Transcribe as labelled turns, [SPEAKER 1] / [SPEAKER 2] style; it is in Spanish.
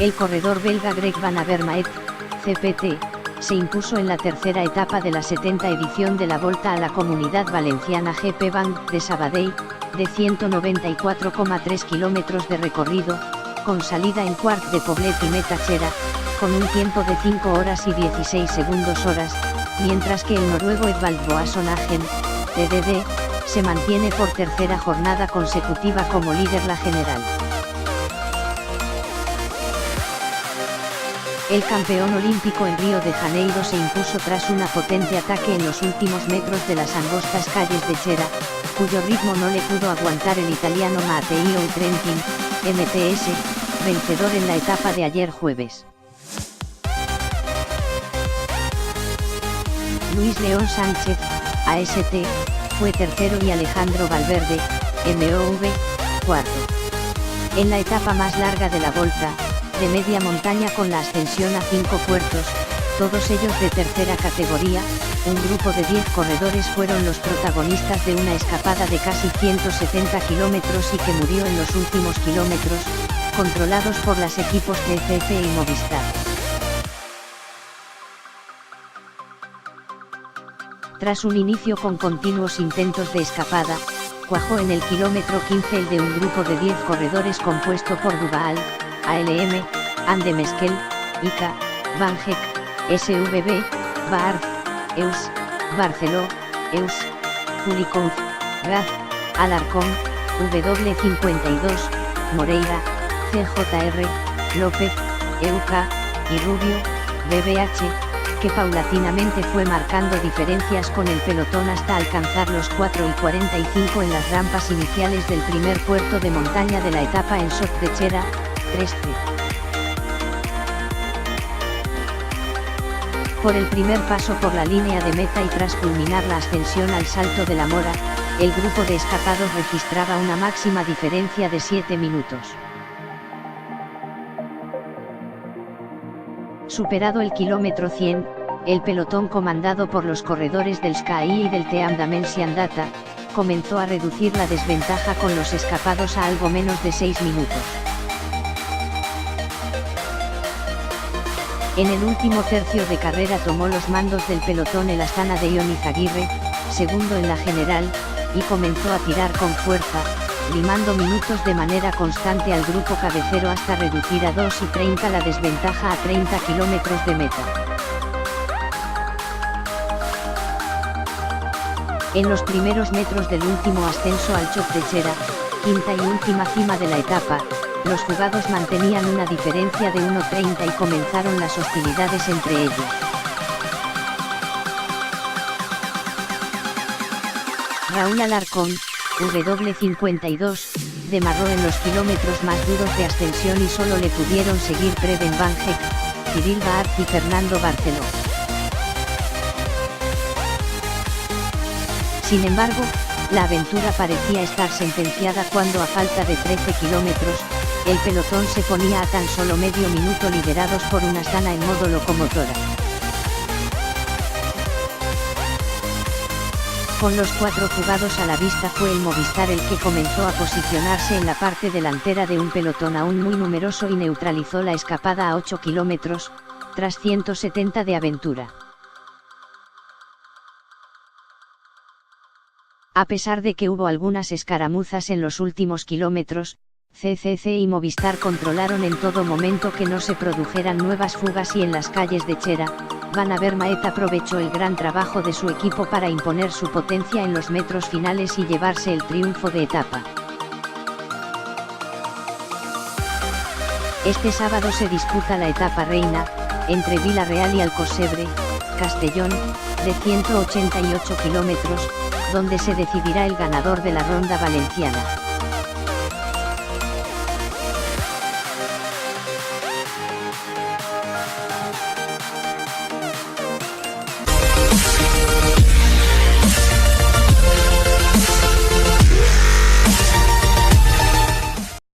[SPEAKER 1] El corredor belga Greg Van Avermaet, CPT, se impuso en la tercera etapa de la 70ª edición de la Volta a la Comunidad Valenciana GP Banc de Sabadell, de 194,3 kilómetros de recorrido, con salida en Quart de Poblet y meta Xera, con un tiempo de 5 horas y 16 segundos horas, mientras que el noruego Edvald Boasson Hagen, EDD, se mantiene por tercera jornada consecutiva como líder la general. El campeón olímpico en Río de Janeiro se impuso tras un potente ataque en los últimos metros de las angostas calles de Xera, cuyo ritmo no le pudo aguantar el italiano Matteo Trentin, MTS, vencedor en la etapa de ayer jueves. Luis León Sánchez, AST, fue tercero y Alejandro Valverde, MOV, cuarto. En la etapa más larga de la Volta, de media montaña con la ascensión a 5 puertos, todos ellos de tercera categoría, un grupo de 10 corredores fueron los protagonistas de una escapada de casi 170 kilómetros y que murió en los últimos kilómetros, controlados por los equipos TCC y Movistar. Tras un inicio con continuos intentos de escapada, cuajó en el kilómetro 15 el de un grupo de 10 corredores compuesto por Dubaal, ALM, Ande Meskel, ICA, Van Heck, SVB, Baard, EUS, Barceló, EUS, Puliconf, Gaz, Alarcón, W52, Moreira, CJR, López, EUK, y Rubio, BBH, que paulatinamente fue marcando diferencias con el pelotón hasta alcanzar los 4:45 en las rampas iniciales del primer puerto de montaña de la etapa en Sot de Xera, 3C. Por el primer paso por la línea de meta y tras culminar la ascensión al Salto de la Mora, el grupo de escapados registraba una máxima diferencia de 7 minutos. Superado el kilómetro 100, el pelotón comandado por los corredores del SKI y del Team Dimension Data, comenzó a reducir la desventaja con los escapados a algo menos de 6 minutos. En el último tercio de carrera tomó los mandos del pelotón el astana de Ion Izaguirre, segundo en la general, y comenzó a tirar con fuerza, limando minutos de manera constante al grupo cabecero hasta reducir a 2:30 la desventaja a 30 kilómetros de meta. En los primeros metros del último ascenso al Choc de Xera, quinta y última cima de la etapa, los jugados mantenían una diferencia de 1:30 y comenzaron las hostilidades entre ellos. Raúl Alarcón, W52, demarró en los kilómetros más duros de ascensión y solo le pudieron seguir Preben Van Heck, Cyril Baard y Fernando Barceló. Sin embargo, la aventura parecía estar sentenciada cuando a falta de 13 kilómetros, el pelotón se ponía a tan solo medio minuto liderados por un astana en modo locomotora. Con los 4 jugados a la vista fue el Movistar el que comenzó a posicionarse en la parte delantera de un pelotón aún muy numeroso y neutralizó la escapada a 8 kilómetros, tras 170 de aventura. A pesar de que hubo algunas escaramuzas en los últimos kilómetros, CCC y Movistar controlaron en todo momento que no se produjeran nuevas fugas y en las calles de Xera, Van Avermaet aprovechó el gran trabajo de su equipo para imponer su potencia en los metros finales y llevarse el triunfo de etapa. Este sábado se disputa la etapa reina, entre Vila-real y Alcocebre, Castellón, de 188 kilómetros, donde se decidirá el ganador de la ronda valenciana.